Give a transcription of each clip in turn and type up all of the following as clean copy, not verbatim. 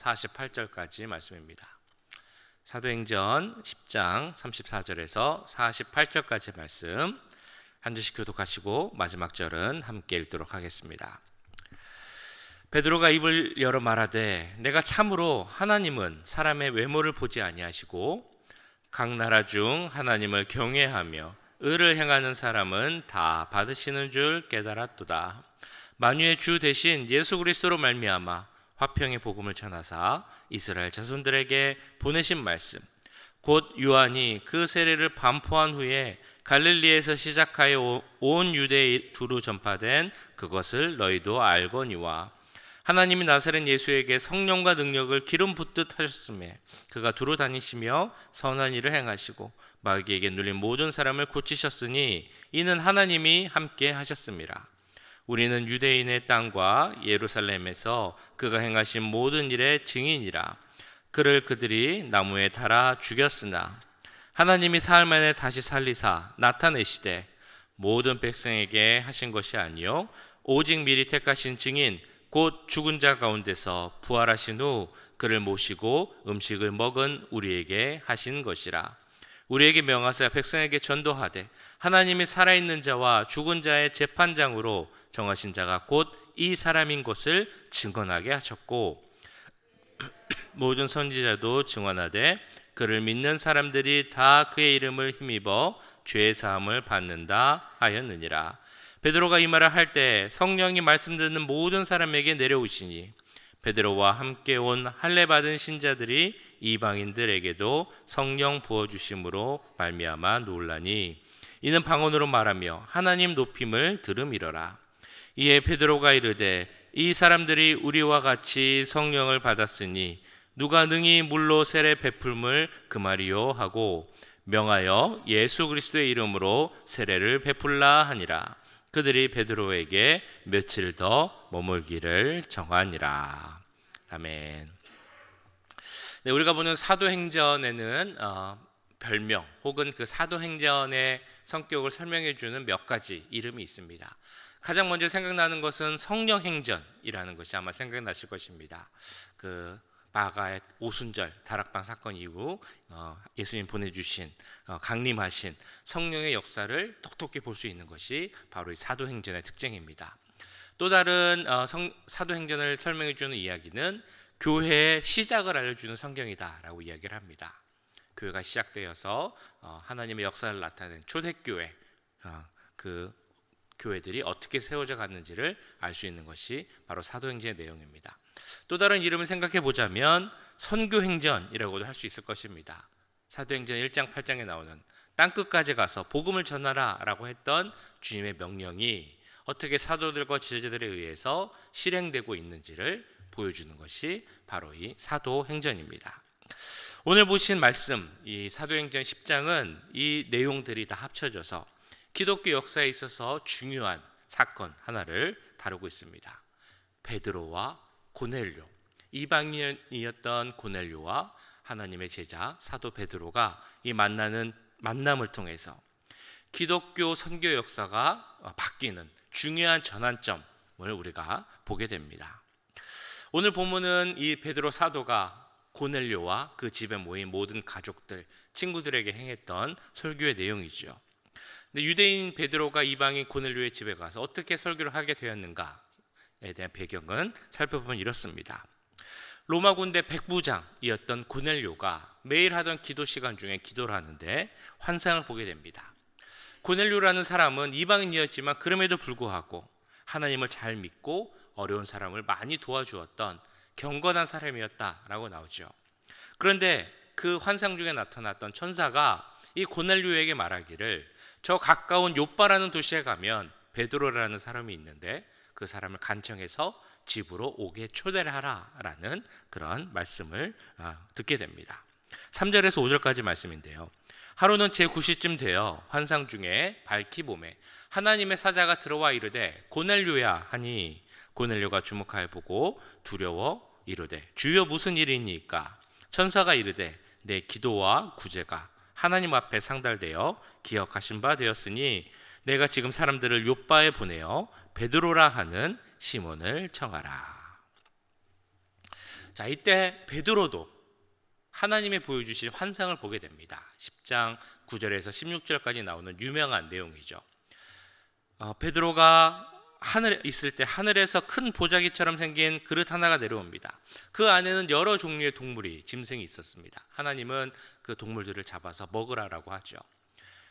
48절까지 말씀입니다. 사도행전 10장 34절에서 48절까지 말씀 한 주씩 교독하시고 마지막 절은 함께 읽도록 하겠습니다. 베드로가 입을 열어 말하되 내가 참으로 하나님은 사람의 외모를 보지 아니하시고 각 나라 중 하나님을 경외하며 의를 행하는 사람은 다 받으시는 줄 깨달았도다. 만유의 주 대신 예수 그리스도로 말미암아 화평의 복음을 전하사 이스라엘 자손들에게 보내신 말씀 곧 요한이 그 세례를 반포한 후에 갈릴리에서 시작하여 온 유대에 두루 전파된 그것을 너희도 알거니와 하나님이 나사렛 예수에게 성령과 능력을 기름 붓듯 하셨으며 그가 두루 다니시며 선한 일을 행하시고 마귀에게 눌린 모든 사람을 고치셨으니 이는 하나님이 함께 하셨습니다. 우리는 유대인의 땅과 예루살렘에서 그가 행하신 모든 일의 증인이라. 그를 그들이 나무에 달아 죽였으나 하나님이 사흘 만에 다시 살리사 나타내시되 모든 백성에게 하신 것이 아니요 오직 미리 택하신 증인 곧 죽은 자 가운데서 부활하신 후 그를 모시고 음식을 먹은 우리에게 하신 것이라. 우리에게 명하사 백성에게 전도하되 하나님이 살아있는 자와 죽은 자의 재판장으로 정하신 자가 곧 이 사람인 것을 증언하게 하셨고 모든 선지자도 증언하되 그를 믿는 사람들이 다 그의 이름을 힘입어 죄 사함을 받는다 하였느니라. 베드로가 이 말을 할 때 성령이 말씀 듣는 모든 사람에게 내려오시니 베드로와 함께 온 할례 받은 신자들이 이방인들에게도 성령 부어 주심으로 말미암아 놀라니 이는 방언으로 말하며 하나님 높임을 들음이러라. 이에 베드로가 이르되 이 사람들이 우리와 같이 성령을 받았으니 누가 능히 물로 세례 베풀물 금하리요 하고 명하여 예수 그리스도의 이름으로 세례를 베풀라 하니라. 그들이 베드로에게 며칠 더 머물기를 정하니라. 아멘. 네, 우리가 보는 사도행전에는 별명 혹은 그 사도행전의 성격을 설명해 주는 몇 가지 이름이 있습니다. 가장 먼저 생각나는 것은 성령행전이라는 것이 아마 생각나실 것입니다. 그 마가의 오순절 다락방 사건 이후 예수님 보내주신 강림하신 성령의 역사를 똑똑히 볼 수 있는 것이 바로 이 사도행전의 특징입니다. 또 다른 사도행전을 설명해 주는 이야기는 교회의 시작을 알려주는 성경이다라고 이야기를 합니다. 교회가 시작되어서 하나님의 역사를 나타낸 초대교회 그 교회들이 어떻게 세워져 갔는지를 알 수 있는 것이 바로 사도행전의 내용입니다. 또 다른 이름을 생각해 보자면 선교행전이라고도 할 수 있을 것입니다. 사도행전 1장 8장에 나오는 땅끝까지 가서 복음을 전하라 라고 했던 주님의 명령이 어떻게 사도들과 지도자들에 의해서 실행되고 있는지를 보여주는 것이 바로 이 사도행전입니다. 오늘 보신 말씀 이 사도행전 10장은 이 내용들이 다 합쳐져서 기독교 역사에 있어서 중요한 사건 하나를 다루고 있습니다. 베드로와 고넬료, 이방인이었던 고넬료와 하나님의 제자 사도 베드로가 이 만남을 통해서 기독교 선교 역사가 바뀌는 중요한 전환점을 우리가 보게 됩니다. 오늘 본문은 이 베드로 사도가 고넬료와 그 집에 모인 모든 가족들, 친구들에게 행했던 설교의 내용이죠. 근데 유대인 베드로가 이방인 고넬료의 집에 가서 어떻게 설교를 하게 되었는가에 대한 배경은 살펴보면 이렇습니다. 로마 군대 백부장이었던 고넬료가 매일 하던 기도 시간 중에 기도를 하는데 환상을 보게 됩니다. 고넬료라는 사람은 이방인이었지만 그럼에도 불구하고 하나님을 잘 믿고 어려운 사람을 많이 도와주었던 경건한 사람이었다라고 나오죠. 그런데 그 환상 중에 나타났던 천사가 이 고넬료에게 말하기를 저 가까운 요빠라는 도시에 가면 베드로라는 사람이 있는데 그 사람을 간청해서 집으로 오게 초대를 하라라는 그런 말씀을 듣게 됩니다. 3절에서 5절까지 말씀인데요. 하루는 제9시쯤 되어 환상 중에 밝히 봄에 하나님의 사자가 들어와 이르되 고넬료야 하니 고넬료가 주목하여 보고 두려워 이르되 주여 무슨 일이니까? 천사가 이르되 내 기도와 구제가 하나님 앞에 상달되어 기억하신 바 되었으니 내가 지금 사람들을 요빠에 보내어 베드로라 하는 시몬을 청하라. 자, 이때 베드로도 하나님이 보여주신 환상을 보게 됩니다. 10장 9절에서 16절까지 나오는 유명한 내용이죠. 베드로가 하늘에 있을 때 하늘에서 큰 보자기처럼 생긴 그릇 하나가 내려옵니다. 그 안에는 여러 종류의 동물이, 짐승이 있었습니다. 하나님은 그 동물들을 잡아서 먹으라라고 하죠.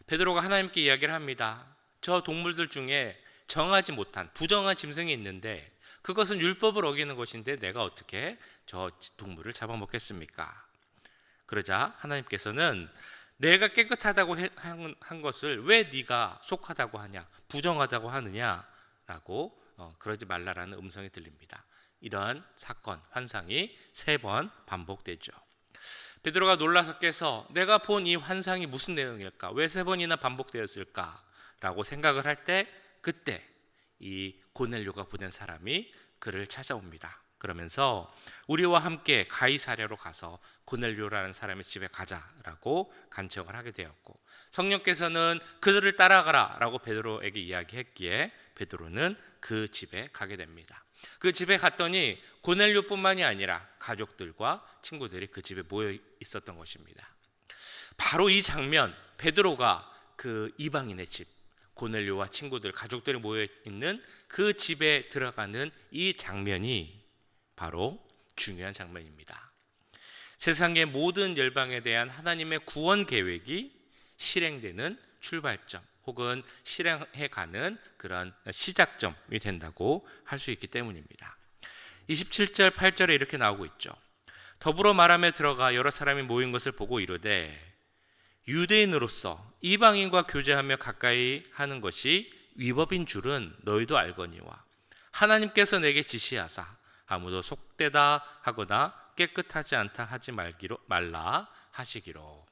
베드로가 하나님께 이야기를 합니다. 저 동물들 중에 정하지 못한 부정한 짐승이 있는데 그것은 율법을 어기는 것인데 내가 어떻게 저 동물을 잡아먹겠습니까? 그러자 하나님께서는 내가 깨끗하다고 한 것을 왜 네가 속하다고 하냐, 부정하다고 하느냐라고 그러지 말라라는 음성이 들립니다. 이러한 사건, 환상이 3번 반복되죠. 베드로가 놀라서 깨서 내가 본 이 환상이 무슨 내용일까? 왜 3번이나 반복되었을까? 라고 생각을 할 때 그때 이 고넬료가 보낸 사람이 그를 찾아옵니다. 그러면서 우리와 함께 가이사랴로 가서 고넬료라는 사람의 집에 가자라고 간청을 하게 되었고, 성령께서는 그들을 따라가라 라고 베드로에게 이야기했기에 베드로는 그 집에 가게 됩니다. 그 집에 갔더니 고넬료뿐만이 아니라 가족들과 친구들이 그 집에 모여 있었던 것입니다. 바로 이 장면, 베드로가 그 이방인의 집, 고넬료와 친구들, 가족들이 모여 있는 그 집에 들어가는 이 장면이 바로 중요한 장면입니다. 세상의 모든 열방에 대한 하나님의 구원 계획이 실행되는 출발점 혹은 실행해가는 그런 시작점이 된다고 할 수 있기 때문입니다. 27절 8절에 이렇게 나오고 있죠. 더불어 말하며 들어가 여러 사람이 모인 것을 보고 이르되 유대인으로서 이방인과 교제하며 가까이 하는 것이 위법인 줄은 너희도 알거니와 하나님께서 내게 지시하사 아무도 속되다 하거나 깨끗하지 않다 하지 말라 하시기로.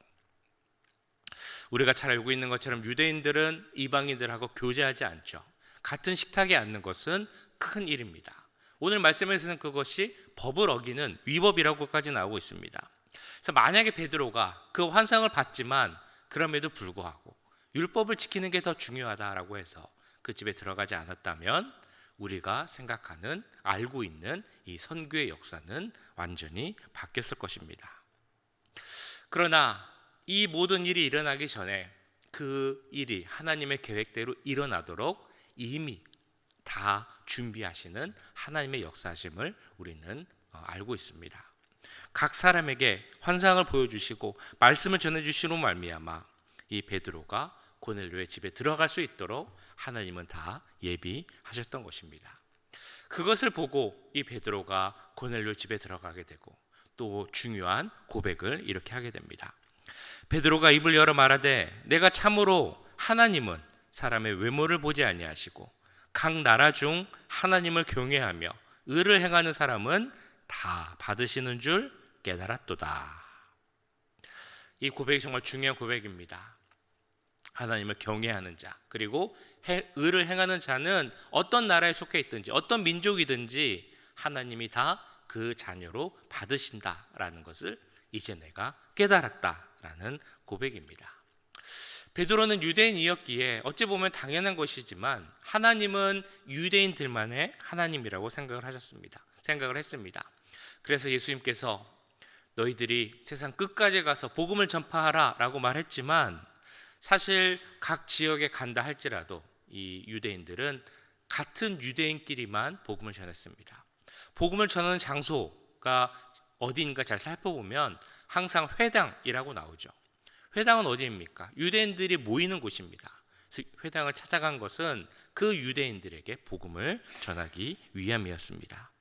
우리가 잘 알고 있는 것처럼 유대인들은 이방인들하고 교제하지 않죠. 같은 식탁에 앉는 것은 큰 일입니다. 오늘 말씀에서는 그것이 법을 어기는 위법이라고까지 나오고 있습니다. 그래서 만약에 베드로가 그 환상을 봤지만 그럼에도 불구하고 율법을 지키는 게 더 중요하다라고 해서 그 집에 들어가지 않았다면 우리가 생각하는, 알고 있는 이 선교의 역사는 완전히 바뀌었을 것입니다. 그러나 이 모든 일이 일어나기 전에 그 일이 하나님의 계획대로 일어나도록 이미 다 준비하시는 하나님의 역사심을 우리는 알고 있습니다. 각 사람에게 환상을 보여주시고 말씀을 전해주시는 말미암아 이 베드로가 고넬료의 집에 들어갈 수 있도록 하나님은 다 예비하셨던 것입니다. 그것을 보고 이 베드로가 고넬료 집에 들어가게 되고 또 중요한 고백을 이렇게 하게 됩니다. 베드로가 입을 열어 말하되 내가 참으로 하나님은 사람의 외모를 보지 아니하시고 각 나라 중 하나님을 경외하며 의를 행하는 사람은 다 받으시는 줄 깨달았도다. 이 고백이 정말 중요한 고백입니다. 하나님을 경외하는 자, 그리고 의를 행하는 자는 어떤 나라에 속해 있든지 어떤 민족이든지 하나님이 다 그 자녀로 받으신다라는 것을 이제 내가 깨달았다라는 고백입니다. 베드로는 유대인이었기에 어찌 보면 당연한 것이지만 하나님은 유대인들만의 하나님이라고 생각을 했습니다. 그래서 예수님께서 너희들이 세상 끝까지 가서 복음을 전파하라 라고 말했지만 사실 각 지역에 간다 할지라도 이 유대인들은 같은 유대인끼리만 복음을 전했습니다. 복음을 전하는 장소가 어디인가 잘 살펴보면 항상 회당이라고 나오죠. 회당은 어디입니까? 유대인들이 모이는 곳입니다. 회당을 찾아간 것은 그 유대인들에게 복음을 전하기 위함이었습니다.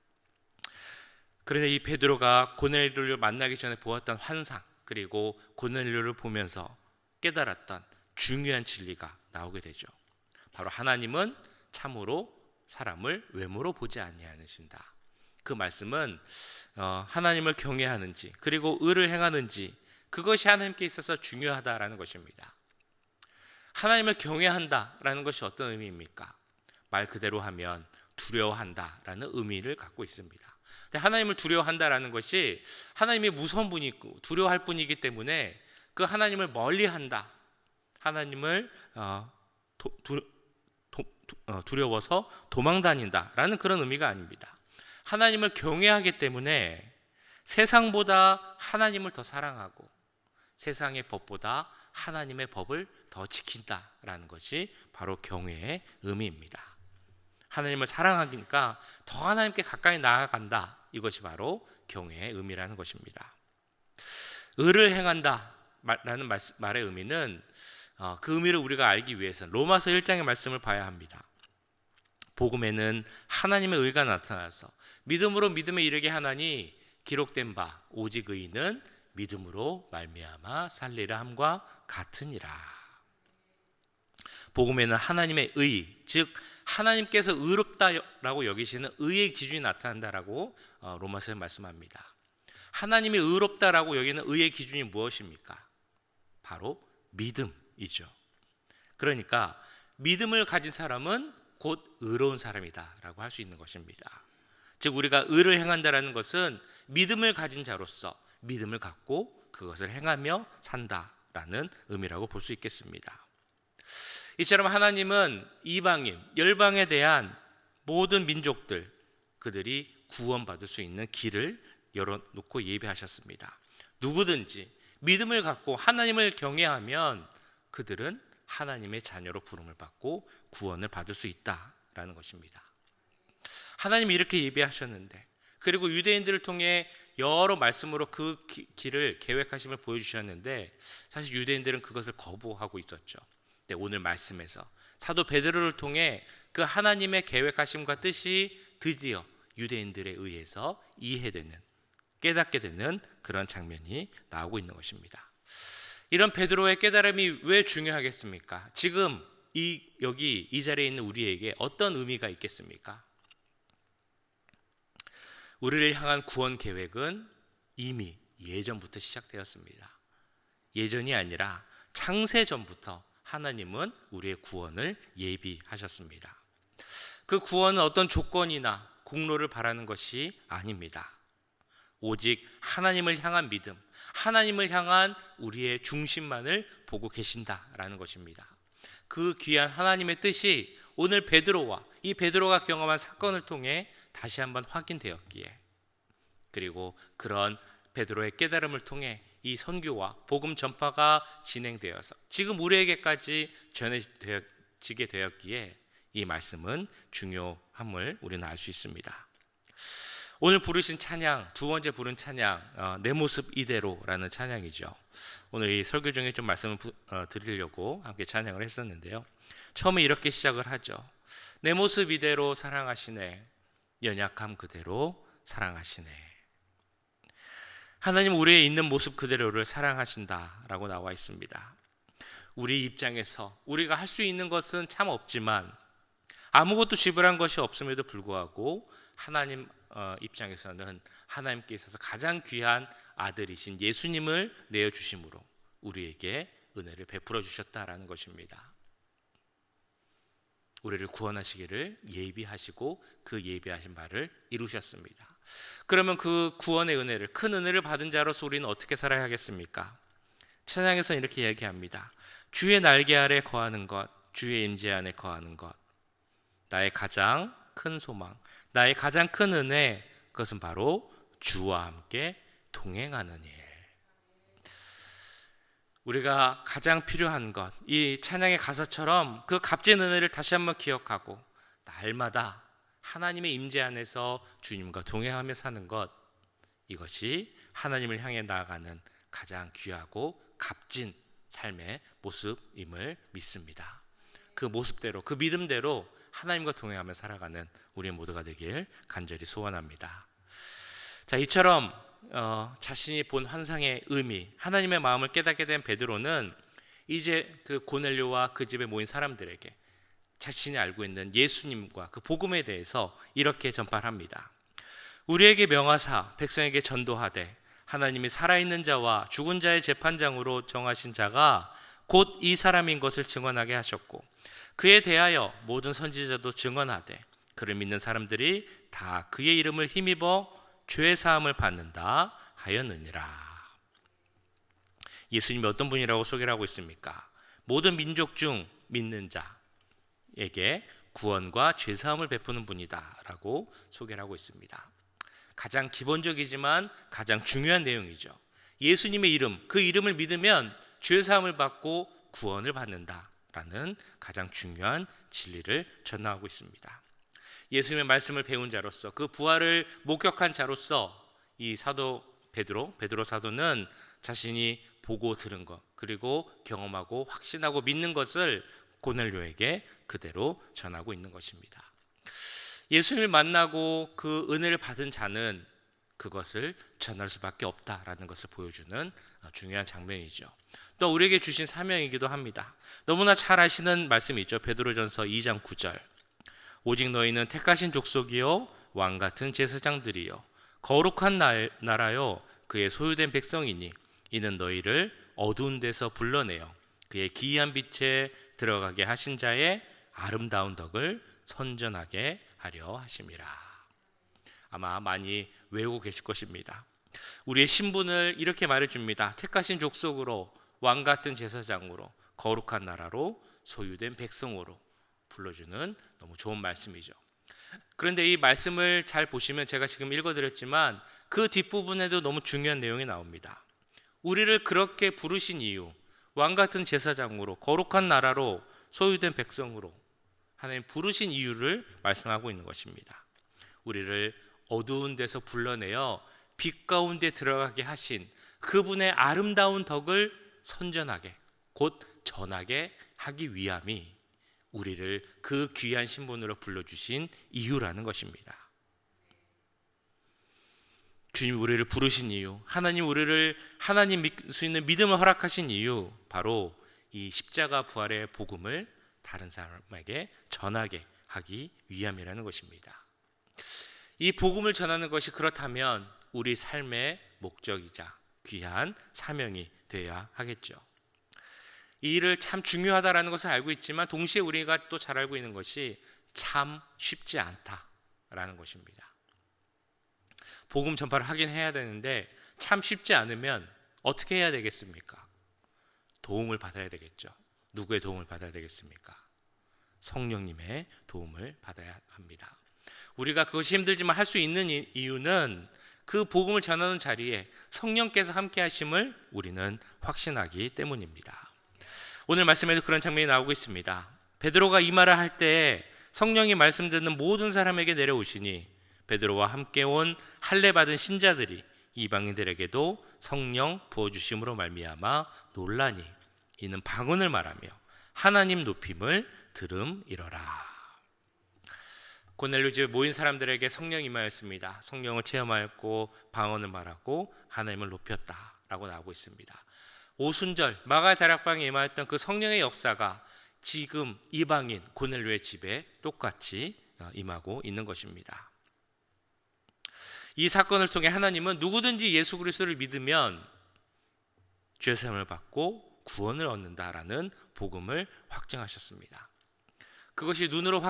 그런데 이 베드로가 고넬료를 만나기 전에 보았던 환상, 그리고 고넬료를 보면서 깨달았던 중요한 진리가 나오게 되죠. 바로 하나님은 참으로 사람을 외모로 보지 아니하신다. 그 말씀은 하나님을 경외하는지 그리고 의를 행하는지 그것이 하나님께 있어서 중요하다라는 것입니다. 하나님을 경외한다라는 것이 어떤 의미입니까? 말 그대로 하면 두려워한다라는 의미를 갖고 있습니다. 근데 하나님을 두려워한다라는 것이 하나님이 무서운 분이고 두려워할 분이기 때문에 그 하나님을 멀리한다. 하나님을 두려워서 도망다닌다라는 그런 의미가 아닙니다. 하나님을 경외하기 때문에 세상보다 하나님을 더 사랑하고 세상의 법보다 하나님의 법을 더 지킨다라는 것이 바로 경외의 의미입니다. 하나님을 사랑하니까 더 하나님께 가까이 나아간다. 이것이 바로 경외의 의미라는 것입니다. 의를 행한다 라는 말의 의미는 그 의미를 우리가 알기 위해서 로마서 1장의 말씀을 봐야 합니다. 복음에는 하나님의 의가 나타나서 믿음으로 믿음에 이르게 하나니 기록된 바 오직 의인은 믿음으로 말미암아 살리라 함과 같으니라. 복음에는 하나님의 의, 즉 하나님께서 의롭다라고 여기시는 의의 기준이 나타난다라고 로마서에 말씀합니다. 하나님이 의롭다라고 여기는 의의 기준이 무엇입니까? 바로 믿음이죠. 그러니까 믿음을 가진 사람은 곧 의로운 사람이다라고 할 수 있는 것입니다. 즉 우리가 의를 행한다라는 것은 믿음을 가진 자로서 믿음을 갖고 그것을 행하며 산다라는 의미라고 볼 수 있겠습니다. 이처럼 하나님은 이방인, 열방에 대한 모든 민족들, 그들이 구원받을 수 있는 길을 열어놓고 예비하셨습니다. 누구든지 믿음을 갖고 하나님을 경외하면 그들은 하나님의 자녀로 부름을 받고 구원을 받을 수 있다라는 것입니다. 하나님이 이렇게 예비하셨는데, 그리고 유대인들을 통해 여러 말씀으로 그 길을 계획하심을 보여주셨는데 사실 유대인들은 그것을 거부하고 있었죠. 네, 오늘 말씀에서 사도 베드로를 통해 그 하나님의 계획하심과 뜻이 드디어 유대인들에 의해서 이해되는, 깨닫게 되는 그런 장면이 나오고 있는 것입니다. 이런 베드로의 깨달음이 왜 중요하겠습니까? 지금 여기 이 자리에 있는 우리에게 어떤 의미가 있겠습니까? 우리를 향한 구원 계획은 이미 예전부터 시작되었습니다. 예전이 아니라 창세 전부터 하나님은 우리의 구원을 예비하셨습니다. 그 구원은 어떤 조건이나 공로를 바라는 것이 아닙니다. 오직 하나님을 향한 믿음, 하나님을 향한 우리의 중심만을 보고 계신다라는 것입니다. 그 귀한 하나님의 뜻이 오늘 베드로와 이 베드로가 경험한 사건을 통해 다시 한번 확인되었기에, 그리고 그런 베드로의 깨달음을 통해 이 선교와 복음 전파가 진행되어서 지금 우리에게까지 전해지게 되었기에 이 말씀은 중요함을 우리는 알 수 있습니다. 오늘 부르신 찬양, 두 번째 부른 찬양, 내 모습 이대로라는 찬양이죠. 오늘 이 설교 중에 좀 말씀을 드리려고 함께 찬양을 했었는데요. 처음에 이렇게 시작을 하죠. 내 모습 이대로 사랑하시네, 연약함 그대로 사랑하시네. 하나님은 우리의 있는 모습 그대로를 사랑하신다라고 나와 있습니다. 우리 입장에서 우리가 할 수 있는 것은 참 없지만, 아무것도 지불한 것이 없음에도 불구하고 하나님 입장에서는 하나님께 있어서 가장 귀한 아들이신 예수님을 내어주심으로 우리에게 은혜를 베풀어 주셨다라는 것입니다. 우리를 구원하시기를 예비하시고 그 예비하신 바를 이루셨습니다. 그러면 그 구원의 은혜를, 큰 은혜를 받은 자로서 우리는 어떻게 살아야 하겠습니까? 찬양에서는 이렇게 얘기합니다. 주의 날개 아래 거하는 것, 주의 임재 안에 거하는 것, 나의 가장 큰 소망, 나의 가장 큰 은혜, 그것은 바로 주와 함께 동행하는 일. 우리가 가장 필요한 것, 이 찬양의 가사처럼 그 값진 은혜를 다시 한번 기억하고 날마다 하나님의 임재 안에서 주님과 동행하며 사는 것, 이것이 하나님을 향해 나아가는 가장 귀하고 값진 삶의 모습임을 믿습니다. 그 모습대로, 그 믿음대로 하나님과 동행하며 살아가는 우리 모두가 되길 간절히 소원합니다. 자, 이처럼 자신이 본 환상의 의미, 하나님의 마음을 깨닫게 된 베드로는 이제 그 고넬료와 그 집에 모인 사람들에게 자신이 알고 있는 예수님과 그 복음에 대해서 이렇게 전파합니다. 우리에게 명하사 백성에게 전도하되 하나님이 살아있는 자와 죽은 자의 재판장으로 정하신 자가 곧 이 사람인 것을 증언하게 하셨고, 그에 대하여 모든 선지자도 증언하되 그를 믿는 사람들이 다 그의 이름을 힘입어 죄 사함을 받는다 하였느니라. 예수님이 어떤 분이라고 소개를 하고 있습니까? 모든 민족 중 믿는 자에게 구원과 죄 사함을 베푸는 분이다 라고 소개를 하고 있습니다. 가장 기본적이지만 가장 중요한 내용이죠. 예수님의 이름, 그 이름을 믿으면 죄 사함을 받고 구원을 받는다라는 가장 중요한 진리를 전하고 있습니다. 예수님의 말씀을 배운 자로서, 그 부활을 목격한 자로서 이 사도 베드로 사도는 자신이 보고 들은 것, 그리고 경험하고 확신하고 믿는 것을 고넬료에게 그대로 전하고 있는 것입니다. 예수님을 만나고 그 은혜를 받은 자는 그것을 전할 수밖에 없다라는 것을 보여주는 중요한 장면이죠. 또 우리에게 주신 사명이기도 합니다. 너무나 잘 아시는 말씀이 있죠. 베드로전서 2장 9절. 오직 너희는 택하신 족속이요 왕 같은 제사장들이요 거룩한 나라요 그의 소유된 백성이니 이는 너희를 어두운 데서 불러내어 그의 기이한 빛에 들어가게 하신 자의 아름다운 덕을 선전하게 하려 하심이라. 아마 많이 외우고 계실 것입니다. 우리의 신분을 이렇게 말해줍니다. 택하신 족속으로, 왕 같은 제사장으로, 거룩한 나라로, 소유된 백성으로 불러주는 너무 좋은 말씀이죠. 그런데 이 말씀을 잘 보시면 제가 지금 읽어드렸지만 그 뒷부분에도 너무 중요한 내용이 나옵니다. 우리를 그렇게 부르신 이유, 왕 같은 제사장으로, 거룩한 나라로, 소유된 백성으로 하나님 부르신 이유를 말씀하고 있는 것입니다. 우리를 어두운 데서 불러내어 빛 가운데 들어가게 하신 그분의 아름다운 덕을 선전하게, 곧 전하게 하기 위함이 우리를 그 귀한 신분으로 불러주신 이유라는 것입니다. 주님 우리를 부르신 이유, 하나님 우리를 하나님 믿을 수 있는 믿음을 허락하신 이유, 바로 이 십자가 부활의 복음을 다른 사람에게 전하게 하기 위함이라는 것입니다. 이 복음을 전하는 것이 그렇다면 우리 삶의 목적이자 귀한 사명이 되어야 하겠죠. 이 일을 참 중요하다라는 것을 알고 있지만 동시에 우리가 또 잘 알고 있는 것이 참 쉽지 않다라는 것입니다. 복음 전파를 하긴 해야 되는데 참 쉽지 않으면 어떻게 해야 되겠습니까? 도움을 받아야 되겠죠. 누구의 도움을 받아야 되겠습니까? 성령님의 도움을 받아야 합니다. 우리가 그것이 힘들지만 할 수 있는 이유는 그 복음을 전하는 자리에 성령께서 함께 하심을 우리는 확신하기 때문입니다. 오늘 말씀에도 그런 장면이 나오고 있습니다. 베드로가 이 말을 할 때 성령이 말씀 듣는 모든 사람에게 내려오시니 베드로와 함께 온 할례 받은 신자들이 이방인들에게도 성령 부어주심으로 말미암아 놀라니 이는 방언을 말하며 하나님 높임을 들음이러라. 고넬료 집에 모인 사람들에게 성령이 임하였습니다. 성령을 체험하였고 방언을 말하고 하나님을 높였다라고 나오고 있습니다. 오순절 마가 다락방에 임하였던 그 성령의 역사가 지금 이방인 고넬료의 집에 똑같이 임하고 있는 것입니다. 이 사건을 통해 하나님은 누구든지 예수 그리스도를 믿으면 죄사함을 받고 구원을 얻는다라는 복음을 확증하셨습니다. 그것이 눈으로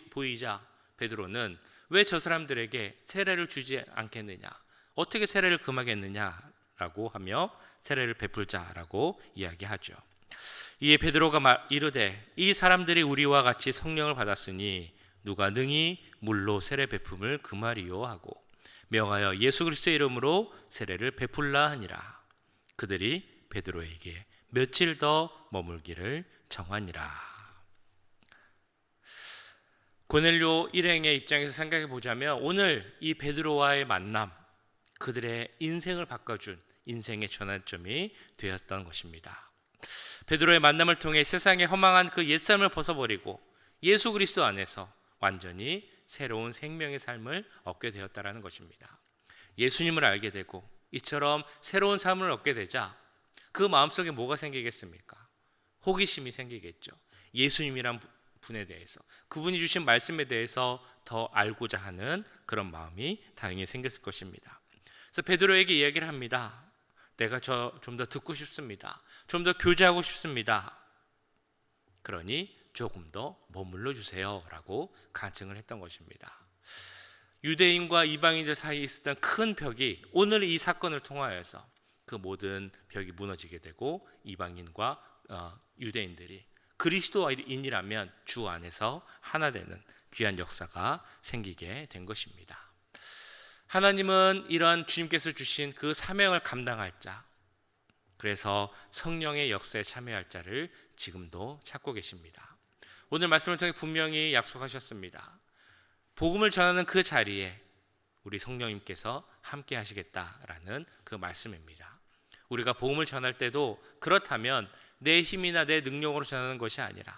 보이자 베드로는 왜 저 사람들에게 세례를 주지 않겠느냐, 어떻게 세례를 금하겠느냐라고 하며 세례를 베풀자라고 이야기하죠. 이에 베드로가 이르되 이 사람들이 우리와 같이 성령을 받았으니 누가 능히 물로 세례 베품을 금하리요 하고 명하여 예수 그리스도의 이름으로 세례를 베풀라 하니라. 그들이 베드로에게 며칠 더 머물기를 정하니라. 고넬료 일행의 입장에서 생각해 보자면 오늘 이 베드로와의 만남, 그들의 인생을 바꿔준 인생의 전환점이 되었던 것입니다. 베드로의 만남을 통해 세상의 허망한 그 옛삶을 벗어버리고 예수 그리스도 안에서 완전히 새로운 생명의 삶을 얻게 되었다는 것입니다. 예수님을 알게 되고 이처럼 새로운 삶을 얻게 되자 그 마음속에 뭐가 생기겠습니까? 호기심이 생기겠죠. 예수님이란 분에 대해서, 그분이 주신 말씀에 대해서 더 알고자 하는 그런 마음이 당연히 생겼을 것입니다. 그래서 베드로에게 이야기를 합니다. 내가 좀 더 듣고 싶습니다. 좀 더 교제하고 싶습니다. 그러니 조금 더 머물러 주세요 라고 간청을 했던 것입니다. 유대인과 이방인들 사이에 있었던 큰 벽이 오늘 이 사건을 통하여서 그 모든 벽이 무너지게 되고 이방인과 유대인들이 그리스도인이라면 주 안에서 하나 되는 귀한 역사가 생기게 된 것입니다. 하나님은 이러한 주님께서 주신 그 사명을 감당할 자, 그래서 성령의 역사에 참여할 자를 지금도 찾고 계십니다. 오늘 말씀을 통해 분명히 약속하셨습니다. 복음을 전하는 그 자리에 우리 성령님께서 함께 하시겠다라는 그 말씀입니다. 우리가 복음을 전할 때도 그렇다면 내 힘이나 내 능력으로 전하는 것이 아니라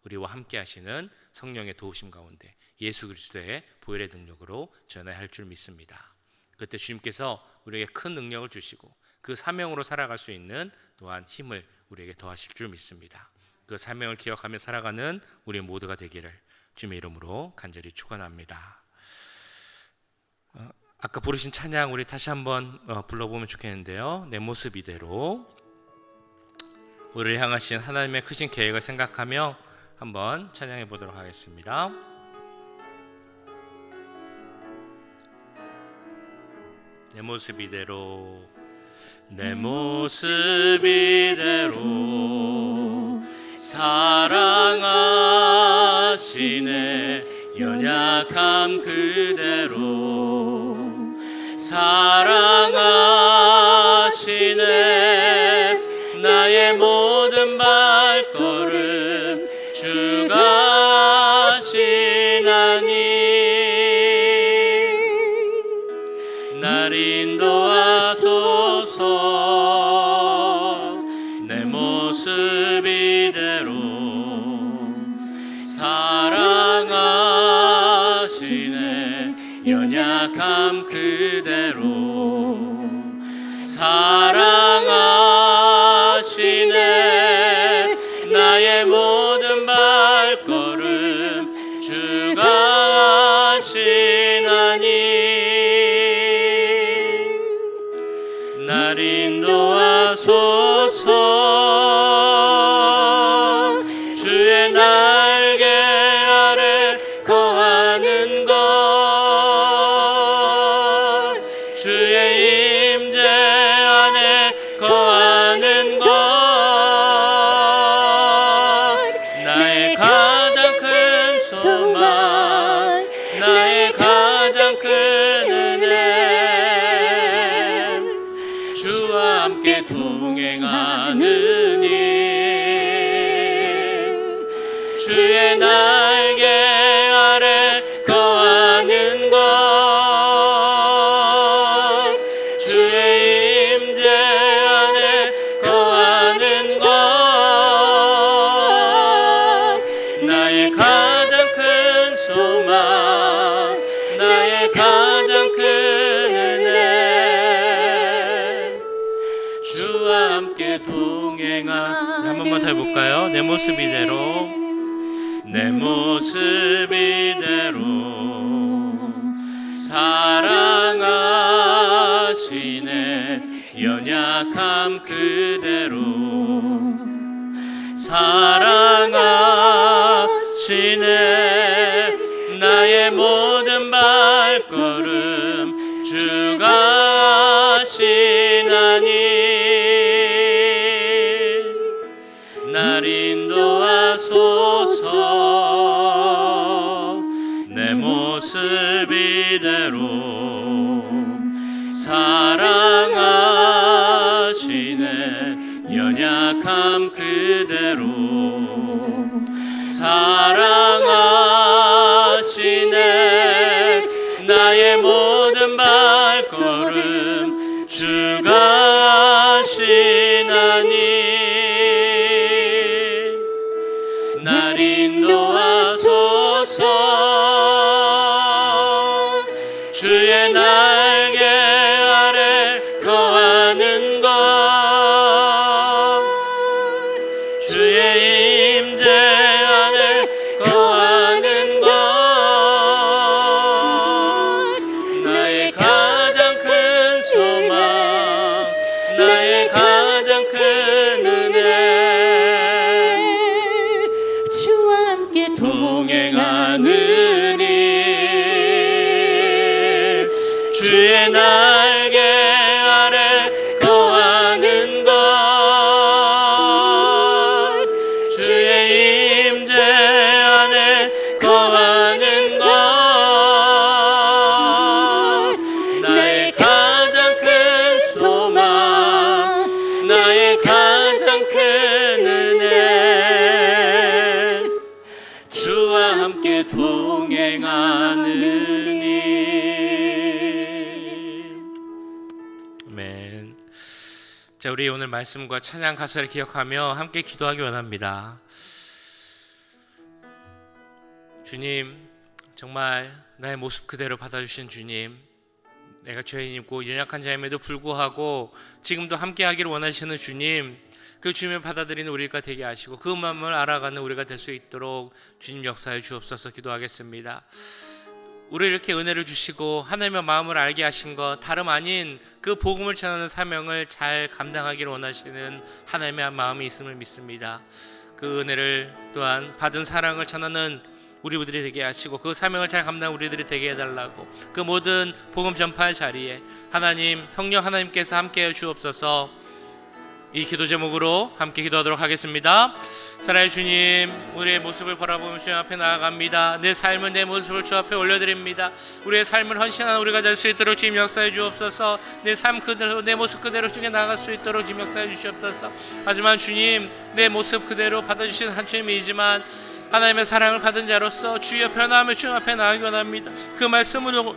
우리와 함께 하시는 성령의 도우심 가운데 예수 그리스도의 보혈의 능력으로 전해야 할 줄 믿습니다. 그때 주님께서 우리에게 큰 능력을 주시고 그 사명으로 살아갈 수 있는 또한 힘을 우리에게 더하실 줄 믿습니다. 그 사명을 기억하며 살아가는 우리 모두가 되기를 주님의 이름으로 간절히 축원합니다. 아까 부르신 찬양 우리 다시 한번 불러보면 좋겠는데요. 내 모습 이대로. 우리를 향하신 하나님의 크신 계획을 생각하며 한번 찬양해 보도록 하겠습니다. 내 모습 이대로, 내 모습 이대로 사랑하시네. 연약함 그대로 사랑하시네. 나의 모든 발걸음 주가 하시나니 날 인도하소서. 내 모습 이대로 사랑하시네. 연약함 그대로 사랑하시네. 나의 모든 발걸음 주가 하시나니 날 인도하소서. 주의 날개 아래 거하는 것, 주의 임재 안에 거하는 것, 나의 가장 큰 소망, 나의 가장 큰 은혜, 주와 함께 동행하는 일, 주의 날개 아래 거하는 것, 주의 임재 안에 거하는 것, 나의 가장 큰 소망, 나의 가장 큰 은혜, 주와 함께 동행한. 한 번만 더 해볼까요? 내 모습 이대로, 내 모습 이대로 사랑하시네. 연약함 그대로 사랑하시네. 나의 모든 발걸음 주가 하시나니 날 인도하소서. 내 모습 이대로 사랑하시네. 연약함 그대로 사랑하시네. 나의 모든 발걸음 주가 하시나니 날 인도하소서. 주의 날개 아래 거하는 것, 주의 임재 안에 거하는 것, 나의 가장 큰 소망, 아멘. 자, 우리 오늘 말씀과 찬양 가사를 기억하며 함께 기도하기 원합니다. 주님, 정말 나의 모습 그대로 받아주신 주님, 내가 죄인이고 연약한 자임에도 불구하고 지금도 함께 하기를 원하시는 주님, 그 주님을 받아들이는 우리가 되게 하시고 그 마음을 알아가는 우리가 될 수 있도록 주님 역사해 주옵소서. 기도하겠습니다. 우리 이렇게 은혜를 주시고 하나님의 마음을 알게 하신 것 다름 아닌 그 복음을 전하는 사명을 잘 감당하기를 원하시는 하나님의 마음이 있음을 믿습니다. 그 은혜를 또한 받은 사랑을 전하는 우리들이 되게 하시고 그 사명을 잘 감당하는 우리들이 되게 해달라고, 그 모든 복음 전파의 자리에 하나님 성령 하나님께서 함께해 주옵소서. 이 기도 제목으로 함께 기도하도록 하겠습니다. 사랑의 주님, 우리의 모습을 바라보며 주님 앞에 나아갑니다. 내 삶을, 내 모습을 주 앞에 올려드립니다. 우리의 삶을 헌신하는 우리가 될 수 있도록 주님 역사해 주옵소서. 내 삶 그대로, 내 모습 그대로 주님 나아갈 수 있도록 주님 역사해 주시옵소서. 하지만 주님, 내 모습 그대로 받아주신 한 주님이지만 하나님의 사랑을 받은 자로서 주여 변화하며 주님 앞에 나아가기 원합니다. 그 말씀으로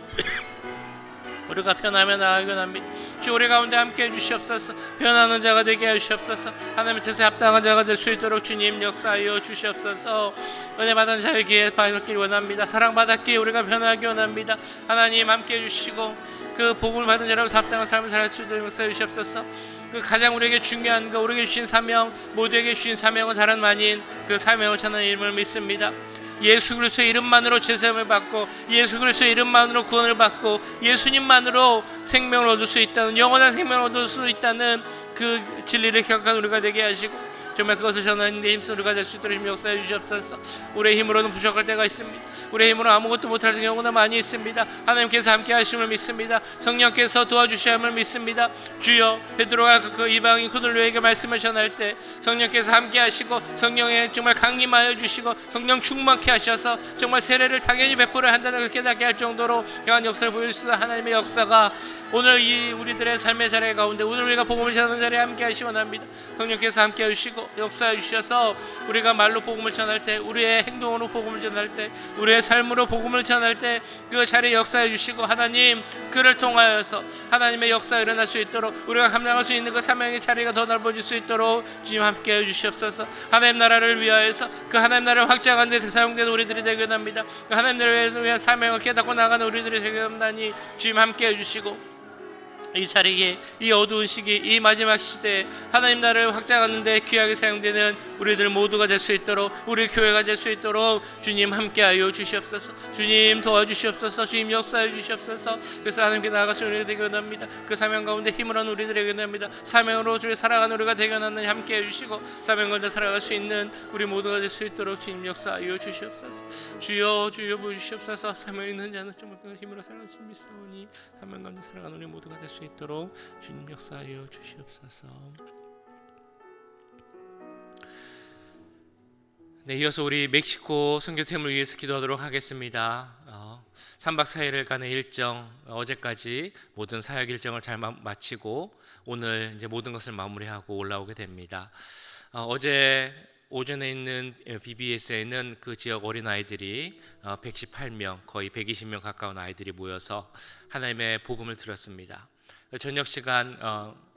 우리가 변하며 나아가기 원합니다. 주 우리 가운데 함께해 주시옵소서. 변하는 자가 되게 해주시옵소서. 하나님의 뜻에 합당한 자가 될 수 있도록 주님 역사하여 주시옵소서. 은혜 받은 자에게 받기 원합니다. 사랑받았기에 우리가 변하기 원합니다. 하나님 함께해 주시고 그 복음을 받은 자라고 합당한 삶을 살아갈 수 있도록 역사해 주시옵소서. 그 가장 우리에게 중요한 거, 우리에게 주신 사명, 모두에게 주신 사명은 다름 아닌 그 사명을 전하는 이름을 믿습니다. 예수 그리스도의 이름만으로 죄사함을 받고 예수 그리스도의 이름만으로 구원을 받고 예수님만으로 생명을 얻을 수 있다는, 영원한 생명을 얻을 수 있다는 그 진리를 기억한 우리가 되게 하시고 정말 그것을 전하는 데 힘쓰는 우리가 될 수 있도록 역사해 주시옵소서. 우리의 힘으로는 부족할 때가 있습니다. 우리의 힘으로 아무것도 못할 경우가 많이 있습니다. 하나님께서 함께 하심을 믿습니다. 성령께서 도와주심을 믿습니다. 주여, 베드로가 그 이방인 코넬료에게 말씀을 전할 때 성령께서 함께 하시고 성령에 정말 강림하여 주시고 성령 충만케 하셔서 정말 세례를 당연히 베풀어야 한다는 걸 깨닫게 할 정도로 강한 역사를 보여주시는 하나님의 역사가 오늘 이 우리들의 삶의 자리 가운데, 오늘 우리가 복음을 전하는 자리에 함께 하시기 원합니다. 성령께서 함께 하시고 역사해 주셔서 우리가 말로 복음을 전할 때, 우리의 행동으로 복음을 전할 때, 우리의 삶으로 복음을 전할 때 그 자리에 역사해 주시고 하나님, 그를 통하여서 하나님의 역사가 일어날 수 있도록 우리가 감당할 수 있는 그 사명의 자리가 더 넓어질 수 있도록 주님 함께 해 주시옵소서. 하나님 나라를 위하여서 그 하나님 나라를 확장하는 데 사용되는 우리들이 되게 합니다. 그 하나님 나라를 위한 사명을 깨닫고 나가는 우리들이 되게 합나니 주님 함께 해 주시고 이 자리에, 이 어두운 시기, 이 마지막 시대에 하나님 나라를 확장하는 데 귀하게 사용되는 우리들 모두가 될 수 있도록, 우리 교회가 될 수 있도록 주님 함께하여 주시옵소서. 주님 도와주시옵소서. 주님 역사해 주시옵소서. 그래서 하나님께 나아갈 수 있는 우리가 되게 원합니다. 그 사명 가운데 힘을 얻는 우리들에게 원합니다. 사명으로 주를 살아가는 우리가 되게 원하는 함께해 주시고 사명 가운데 살아갈 수 있는 우리 모두가 될 수 있도록 주님 역사하여 주시옵소서. 주여, 주여 보여주시옵소서. 사명 있는 자는 정말 그 힘으로 살아갈 수 믿사오니 사명 가운데 살아가는 우리 모두가 될 수 있도록 주님 역사하여 주시옵소서. 네, 이어서 우리 멕시코 선교팀을 위해서 기도하도록 하겠습니다. 3박 4일간의 일정, 어제까지 모든 사역 일정을 잘 마치고 오늘 이제 모든 것을 마무리하고 올라오게 됩니다. 어제 오전에 있는 BBS에는 그 지역 어린아이들이 118명, 거의 120명 가까운 아이들이 모여서 하나님의 복음을 들었습니다. 저녁 시간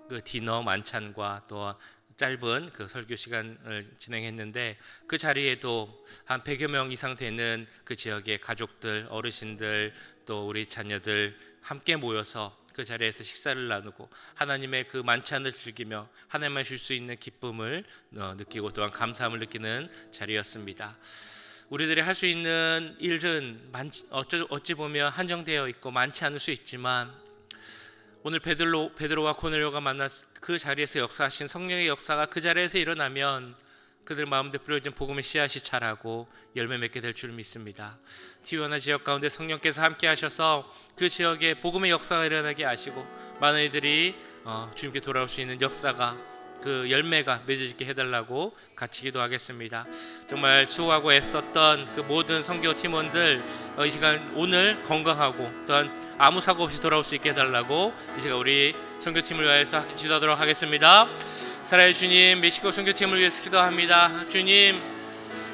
그 디너 만찬과 또 짧은 그 설교 시간을 진행했는데 그 자리에도 한 100여 명 이상 되는 그 지역의 가족들, 어르신들, 또 우리 자녀들 함께 모여서 그 자리에서 식사를 나누고 하나님의 그 만찬을 즐기며 하나님만 줄 수 있는 기쁨을 느끼고 또한 감사함을 느끼는 자리였습니다. 우리들이 할 수 있는 일은 어찌 보면 한정되어 있고 많지 않을 수 있지만 오늘 베드로와 고넬료가 만난 그 자리에서 역사하신 성령의 역사가 그 자리에서 일어나면 그들 마음대 뿌려진 복음의 씨앗이 자라고 열매 맺게 될 줄 믿습니다. 티juana 지역 가운데 성령께서 함께 하셔서 그 지역에 복음의 역사가 일어나게 하시고 많은 이들이 주님께 돌아올 수 있는 역사가, 그 열매가 맺어지게 해달라고 같이 기도하겠습니다. 정말 수고하고 애썼던 그 모든 선교 팀원들 이 시간 오늘 건강하고 또한 아무 사고 없이 돌아올 수 있게 해달라고 이 시간 우리 선교팀을 위해서 기도하도록 하겠습니다. 사랑의 주님, 멕시코 선교팀을 위해서 기도합니다. 주님,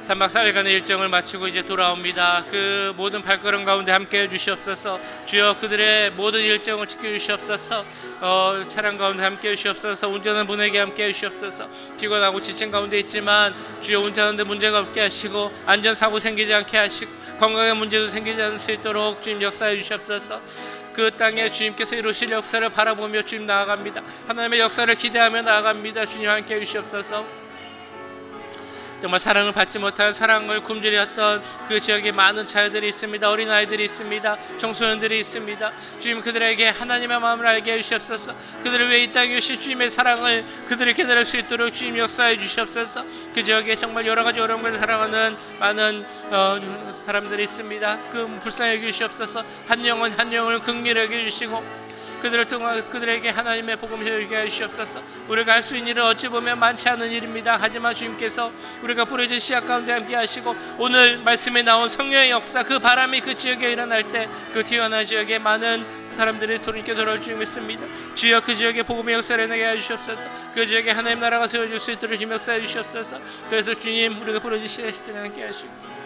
3박 4일간의 일정을 마치고 이제 돌아옵니다. 그 모든 발걸음 가운데 함께해 주시옵소서. 주여 그들의 모든 일정을 지켜 주시옵소서. 차량 가운데 함께해 주시옵소서. 운전하는 분에게 함께해 주시옵소서. 피곤하고 지친 가운데 있지만 주여 운전하는데 문제가 없게 하시고 안전사고 생기지 않게 하시고 건강에 문제도 생기지 않을 수 있도록 주님 역사해 주시옵소서. 그 땅에 주님께서 이루실 역사를 바라보며 주님 나아갑니다. 하나님의 역사를 기대하며 나아갑니다. 주님 함께해 주시옵소서. 정말 사랑을 받지 못한 사랑을 굶주렸던 그 지역에 많은 자녀들이 있습니다. 어린아이들이 있습니다. 청소년들이 있습니다. 주님 그들에게 하나님의 마음을 알게 해주시옵소서. 그들을 위해 이 땅에 오신 주님의 사랑을 그들이 깨달을 수 있도록 주님 역사해 주시옵소서. 그 지역에 정말 여러 가지 어려움을 살아가는 많은 사람들이 있습니다. 그 불쌍히 여기시옵소서. 한 영혼 한 영혼을 긍휼히 여겨주시고 그들을 통해 그들에게 하나님의 복음을 전하게 하시옵소서. 우리가 할 수 있는 일은 어찌 보면 많지 않은 일입니다. 하지만 주님께서 우리가 뿌려진 씨앗 가운데 함께 하시고 오늘 말씀에 나온 성령의 역사 그 바람이 그 지역에 일어날 때 그 뛰어난 지역에 많은 사람들이 돌이켜 돌아올 줄 믿습니다. 주여 그 지역에 복음의 역사를 내게 해주시옵소서. 그 지역에 하나님 나라가 세워질 수 있도록 주님 역사해 주시옵소서. 그래서 주님 우리가 뿌려진 씨앗이 되게 함께 하시고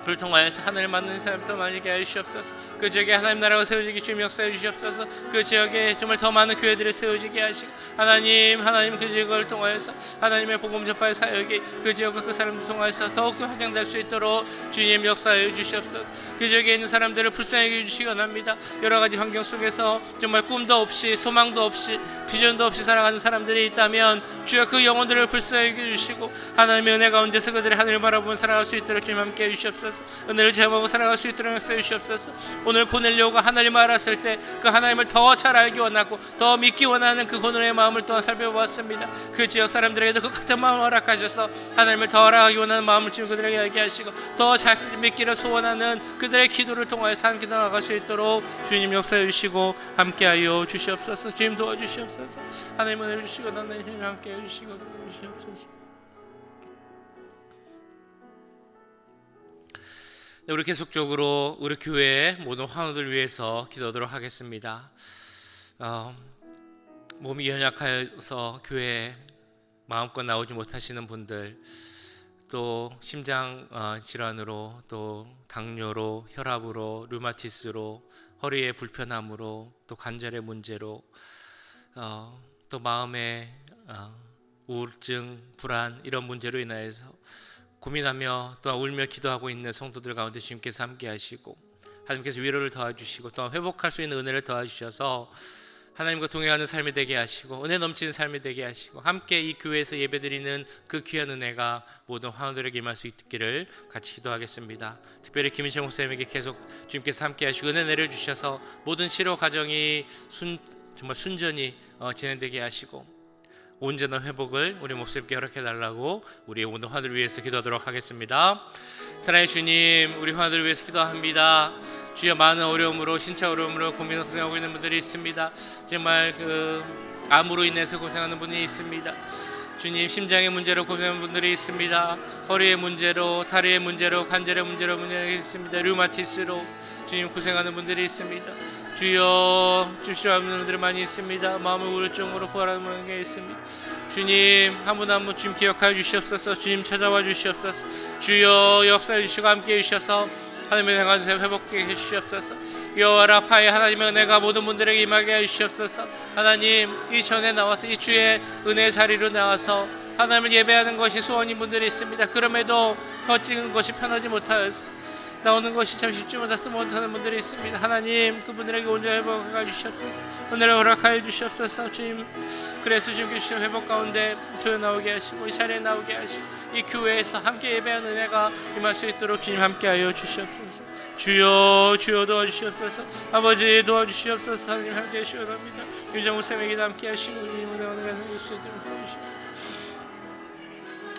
그를 통하여서 하늘을 만드는 사람이 더 많이 하게 하시옵소서. 그 지역에 하나님 나라가 세워지기 주님 역사해 주시옵소서. 그 지역에 정말 더 많은 교회들이 세워지게 하시고 하나님 그 지역을 통하여서 하나님의 복음 전파의 사역이 그 지역과 그 사람들 통하여서 더욱더 확장될 수 있도록 주님 역사해 주시옵소서. 그 지역에 있는 사람들을 불쌍히 해주시기 원합니다. 여러 가지 환경 속에서 정말 꿈도 없이 소망도 없이 비전도 없이 살아가는 사람들이 있다면 주여 그 영혼들을 불쌍히 해주시고 하나님의 은혜 가운데서 그들의 하늘을 바라보며 살아갈 수 있도록 주님 함께 해주시옵소서. 은혜를 제목으로 살아갈 수 있도록 역사해 주시옵소서. 오늘 고넬료가 하나님을 알았을 때 그 하나님을 더 잘 알기 원하고 더 믿기 원하는 그 고넬의 마음을 또한 살펴보았습니다. 그 지역 사람들에게도 그 같은 마음을 허락하셔서 하나님을 더 알아가기 원하는 마음을 주님 그들에게 알게 하시고 더 잘 믿기를 소원하는 그들의 기도를 통하여서 한 기도 나아갈 수 있도록 주님 역사해 주시고 함께하여 주시옵소서. 주님 도와주시옵소서. 하나님 은혜를 주시고 하나님 함께해 주시고 도와주시옵소서. 우리 계속적으로 우리 교회의 모든 환우들 위해서 기도하도록 하겠습니다. 몸이 연약하여서 교회에 마음껏 나오지 못하시는 분들, 또 심장 질환으로, 또 당뇨로, 혈압으로, 류마티스로, 허리의 불편함으로, 또 관절의 문제로, 또 마음의 우울증, 불안 이런 문제로 인하여서 고민하며 또한 울며 기도하고 있는 성도들 가운데 주님께서 함께 하시고 하나님께서 위로를 더해주시고 또한 회복할 수 있는 은혜를 더해주셔서 하나님과 동행하는 삶이 되게 하시고 은혜 넘치는 삶이 되게 하시고 함께 이 교회에서 예배드리는 그 귀한 은혜가 모든 환우들에게 임할 수 있기를 같이 기도하겠습니다. 특별히 김인철 목사님에게 계속 주님께서 함께 하시고 은혜 내려주셔서 모든 치료 과정이 정말 순전히 진행되게 하시고 온전한 회복을 우리 목사님께 허락해달라고 우리의 모든 환우를 위해서 기도하도록 하겠습니다. 사랑의 주님, 우리 환우를 위해서 기도합니다. 주여 많은 어려움으로 신체 어려움으로 고민하고 있는 분들이 있습니다. 정말 암으로 인해서 고생하는 분이 있습니다. 주님, 심장의 문제로 고생하는 분들이 있습니다. 허리의 문제로, 다리의 문제로, 관절의 문제로 있습니다. 류마티스로 주님 고생하는 분들이 있습니다. 주여, 주시하는 분들이 많이 있습니다. 마음의 우울증으로 구하라는 분이 있습니다. 주님, 한 분 한 분 주님 기억하여 주시옵소서. 주님 찾아와 주시옵소서. 주여 역사해 주시고 함께해 주셔서 하나님의 행한 삶 회복되게 해주시옵소서. 여호와 라파의 하나님의 은혜가 모든 분들에게 임하게 해주시옵소서. 하나님, 이 전에 나와서 이 주의 은혜의 자리로 나와서 하나님을 예배하는 것이 소원인 분들이 있습니다. 그럼에도 걷지는 것이 편하지 못하여서 나오는 것이 참 쉽지 못하는 분들이 있습니다. 하나님, 그분들에게 온전히 회복하여 주시옵소서. 은혜를 허락하여 주시옵소서. 주님, 그래서 주님께 주신 회복 가운데 교회 나오게 하시고 이 자리에 나오게 하시고 이 교회에서 함께 예배하는 은혜가 임할 수 있도록 주님 함께하여 주시옵소서. 주여, 주여 도와주시옵소서. 아버지 도와주시옵소서. 하나님 함께 하시옵소서. 김정우 쌤에게도 함께 하시고 주님 은혜가 내릴 수 있도록 해주시옵소서.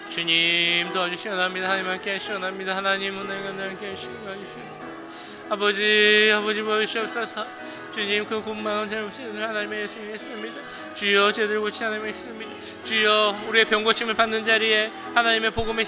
주님 도와주시기 원합니다. 하나님 함께 하시기 원합니다. 하나님 은혜가 함께 하시기 원하시옵소서. 아버지 보여주시옵소서. 주님, 그 군망은 잘못이는 하나님의 예수님이 있습니다. 주여, 제대로 고치 하나님의 있습니다. 주여, 우리의 병 고침을 받는 자리에 하나님의 복음의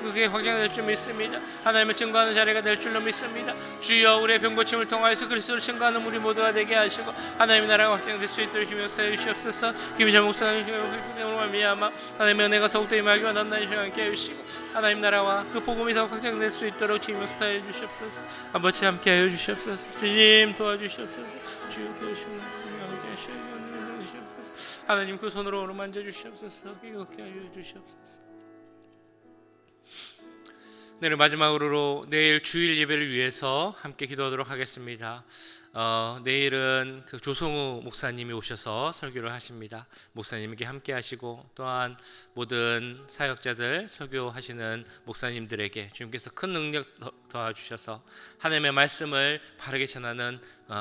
그게 확장될 줄 믿습니다. 하나님을 증거하는 자리가 될 줄로 믿습니다. 주여, 우리의 병 고침을 통하여서 그리스도를 증거하는 우리 모두가 되게 하시고 하나님의 나라가 확장될 수 있도록 주님 역사해 주시옵소서. 김희철 목사님으로 말미암아 하나님의 은혜가 더욱더 임하기 원합니다. 하나님 주여 함께 해주시고 하나님 나라와 그 복음이 더 확장될 수 있도록 주님 역사해 주시옵소서. 아버지 함께 하여 주시옵소서. 주님 도와주시옵소서. 주여 계시옵소서. 하나님 그 손으로 어루만져 주시옵소서. 기겁게 하여 주시옵소서. 내일 마지막으로 내일 주일 예배를 위해서 함께 기도하도록 하겠습니다. 내일은 그 조성우 목사님이 오셔서 설교를 하십니다. 목사님에게 함께 하시고 또한 모든 사역자들 설교하시는 목사님들에게 주님께서 큰 능력 도와주셔서 하나님의 말씀을 바르게 전하는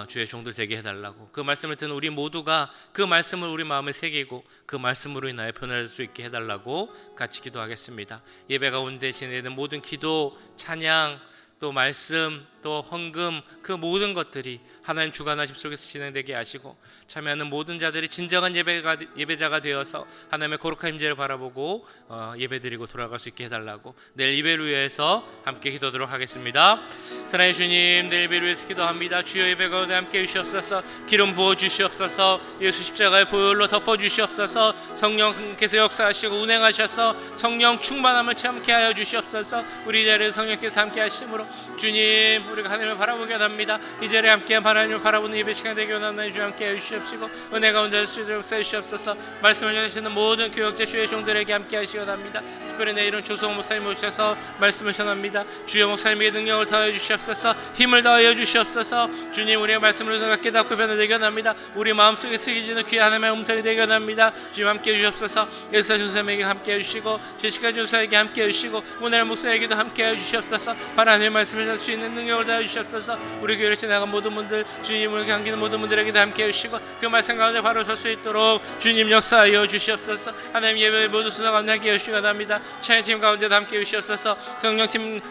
주의 종들 되게 해달라고, 그 말씀을 듣는 우리 모두가 그 말씀을 우리 마음에 새기고 그 말씀으로 인하여 변화될 수 있게 해달라고 같이 기도하겠습니다. 예배 가운데 지내는 모든 기도, 찬양, 또 말씀, 또 헌금, 그 모든 것들이 하나님 주관하심 속에서 진행되게 하시고 참여하는 모든 자들이 진정한 예배자가 되어서 하나님의 거룩한 임재를 바라보고 예배드리고 돌아갈 수 있게 해달라고 내일 예배를 위해서 함께 기도하도록 하겠습니다. 사랑의 주님, 내일 예배를 위해서 기도합니다. 주여 예배 가운데 함께 해주시옵소서. 기름 부어 주시옵소서. 예수 십자가의 보혈로 덮어 주시옵소서. 성령께서 역사하시고 운행하셔서 성령 충만함을 체험케 하여 주시옵소서. 우리 자리에 성령께서 함께 하심으로 주님 우리가 하나님을 바라보게 합니다. 이 자리에 함께 하나님을 바라보는 예배 시간 되기 원하나니 주 함께 해주시옵시고 은혜 가운데 할 수 있도록 역사해 주시옵소서. 말씀을 전하시는 모든 교역자 주의 종들에게 함께 하시기 원합니다. 특별히 내일은 조성호 목사님 오셔서 말씀을 전합니다. 주여 목사님에게 능력을 더하여 주시옵소서. 힘을 더하여 주시옵소서. 주님 우리의 말씀을 누가 깨닫고 변화되게 원합니다. 우리 마음속에 새겨지는 귀한 하나님의 음성이 되게 원합니다. 주님 함께 해주시옵소서. 예수사 조사님에게 함께 해주시고 제시카 조사에게 함께 해주시고 문혜란 목사에게도 함께 해주시옵소서. 하나님의 말씀을 할 수 있는 능력을 다해 주시옵소서. 우리 교회를 지나간 모든 분들, 주님을 감기는 모든 분들에게도 함께 해주시고 그 말씀 가운데 바로 설 수 있도록 주님 역사하여 주시옵소서. 하나님 예배 모두 순서 가운데 함께 해주시기 바랍니다. 찬양팀 가운데도 함께 해주시옵소서.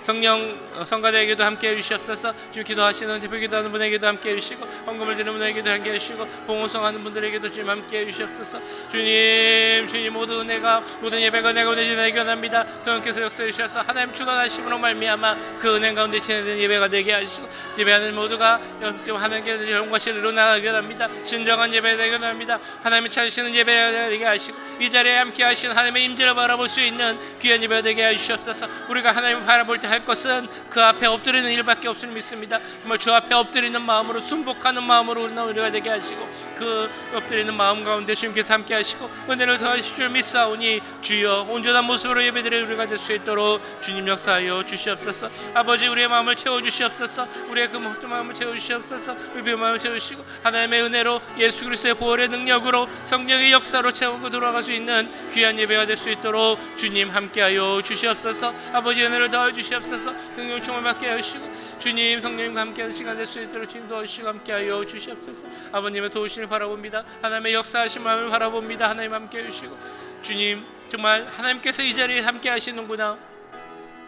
성령 성가대에게도 함께 해주시옵소서. 주님 기도하시는 대표 기도하는 분에게도 함께 해주시고 헌금을 드리는 분에게도 함께 해주시고 봉헌성하는 분들에게도 주님 함께 해주시옵소서. 주님 모든 은혜가 모든 예배가 은혜가 되게 원합니다. 성령께서 역사해 주셔서 하나님 주관하심으로 말미암아 그 은혜 가운데 지내는 예배가 되게 하시고 예배하는 모두가 하나님께 영광과 진리로 나아가게 합니다. 진정한 예배 되게 합니다. 하나님이 찾으시는 예배가 되게 하시고 이 자리에 함께 하시는 하나님의 임재를 바라볼 수 있는 귀한 예배가 되게 하시옵소서. 우리가 하나님을 바라볼 때 할 것은 그 앞에 엎드리는 일밖에 없음을 믿습니다. 정말 주 앞에 엎드리는 마음으로 순복하는 마음으로 우리가 되게 하시고 그 엎드리는 마음 가운데 주님께서 함께 하시고 은혜를 더하실 줄 믿사오니 주여 온전한 모습으로 예배드릴 우리가 될 수 있도록 주님 역사하여 주시옵소서. 아버지 우리의 마음을 채워주시옵소서. 우리의 그 마음을 채워주시옵소서. 우리의 마음을 채우시고 하나님의 은혜로 예수 그리스도의 보혈의 능력으로 성령의 역사로 채우고 돌아갈 수 있는 귀한 예배가 될 수 있도록 주님 함께하여 주시옵소서. 아버지 은혜를 더해 주시옵소서. 성령 충만 받게 하시고 주님 성령님과 함께하는 시간 될 수 있도록 주님 도와주시고 함께하여 주시옵소서. 아버님의 도우심을 바라봅니다. 하나님의 역사하신 마음을 바라봅니다. 하나님 함께해 주시고 주님 정말 하나님께서 이 자리에 함께 하시는구나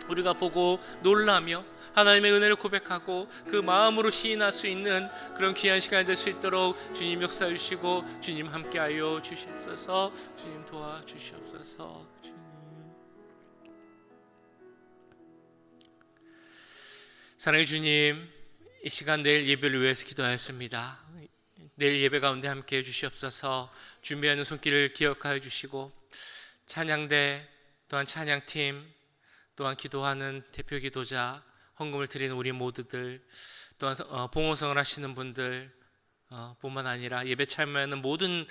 우리가 보고 놀라며 하나님의 은혜를 고백하고 그 마음으로 시인할 수 있는 그런 귀한 시간이 될 수 있도록 주님 역사해 주시고 주님 함께하여 주시옵소서. 주님 도와주시옵소서. 주님. 사랑의 주님, 이 시간 내일 예배를 위해서 기도하였습니다. 내일 예배 가운데 함께해 주시옵소서. 준비하는 손길을 기억하여 주시고 찬양대 또한 찬양팀 또한 기도하는 대표 기도자 헌금을 드리는 우리 모두들 또한 봉헌성을 하시는 분들 뿐만 아니라 예배 참여하는 모든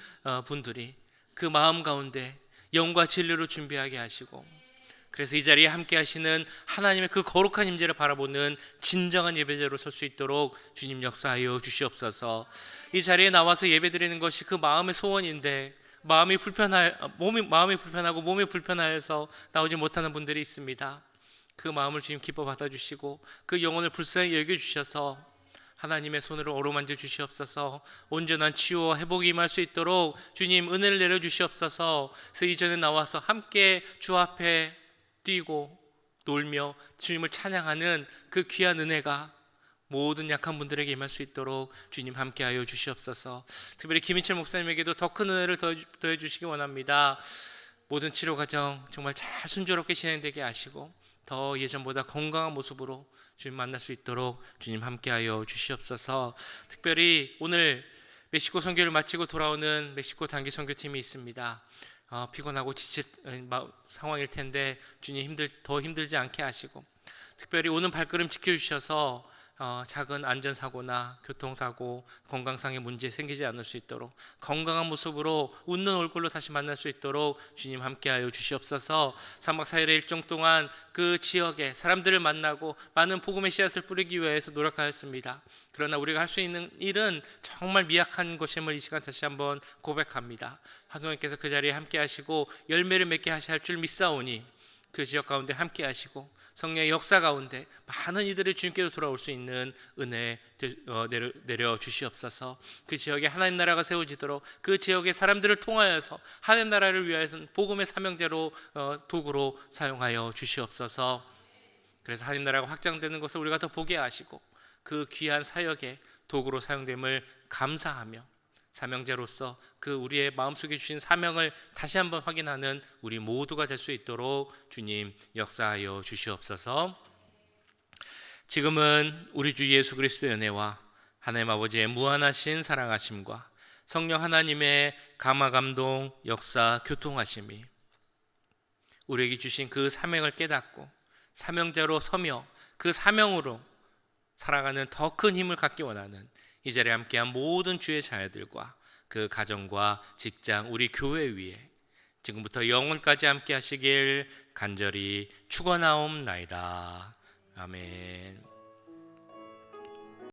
분들이 그 마음 가운데 영과 진리로 준비하게 하시고 그래서 이 자리에 함께 하시는 하나님의 그 거룩한 임재를 바라보는 진정한 예배자로 설 수 있도록 주님 역사하여 주시옵소서. 이 자리에 나와서 예배드리는 것이 그 마음의 소원인데 마음이 불편하고 몸이 불편하여서 나오지 못하는 분들이 있습니다. 그 마음을 주님 기뻐 받아주시고 그 영혼을 불쌍히 여겨주셔서 하나님의 손으로 어루만져 주시옵소서. 온전한 치유와 회복이 임할 수 있도록 주님 은혜를 내려주시옵소서. 그래서 이전에 나와서 함께 주 앞에 뛰고 놀며 주님을 찬양하는 그 귀한 은혜가 모든 약한 분들에게 임할 수 있도록 주님 함께하여 주시옵소서. 특별히 김인철 목사님에게도 더 큰 은혜를 더해 주시기 원합니다. 모든 치료 과정 정말 잘 순조롭게 진행되게 하시고 더 예전보다 건강한 모습으로 주님 만날 수 있도록 주님 함께하여 주시옵소서. 특별히 오늘 멕시코 선교를 마치고 돌아오는 멕시코 단기 선교팀이 있습니다. 피곤하고 지칠 상황일 텐데 주님 더 힘들지 않게 하시고, 특별히 오는 발걸음 지켜주셔서 작은 안전사고나 교통사고, 건강상의 문제 생기지 않을 수 있도록 건강한 모습으로 웃는 얼굴로 다시 만날 수 있도록 주님 함께하여 주시옵소서. 3박 4일의 일정 동안 그 지역에 사람들을 만나고 많은 복음의 씨앗을 뿌리기 위해서 노력하였습니다. 그러나 우리가 할 수 있는 일은 정말 미약한 것임을 이 시간 다시 한번 고백합니다. 하나님께서 그 자리에 함께하시고 열매를 맺게 하셔야 할 줄 믿사오니 그 지역 가운데 함께하시고 성령의 역사 가운데 많은 이들이 주님께로 돌아올 수 있는 은혜 내려 주시옵소서. 그 지역에 하나님 나라가 세워지도록 그 지역의 사람들을 통하여서 하나님 나라를 위하여서 복음의 사명제로 도구로 사용하여 주시옵소서. 그래서 하나님 나라가 확장되는 것을 우리가 더 보게 하시고 그 귀한 사역에 도구로 사용됨을 감사하며 사명제로서 그 우리의 마음속에 주신 사명을 다시 한번 확인하는 우리 모두가 될 수 있도록 주님 역사하여 주시옵소서. 지금은 우리 주 예수 그리스도의 은혜와 하나님 아버지의 무한하신 사랑하심과 성령 하나님의 감화감동 역사 교통하심이 우리에게 주신 그 사명을 깨닫고 사명자로 서며 그 사명으로 살아가는 더 큰 힘을 갖기 원하는 이 자리에 함께한 모든 주의 자녀들과 그 가정과 직장, 우리 교회 위에 지금부터 영원까지 함께 하시길 간절히 축원하옵나이다. 아멘.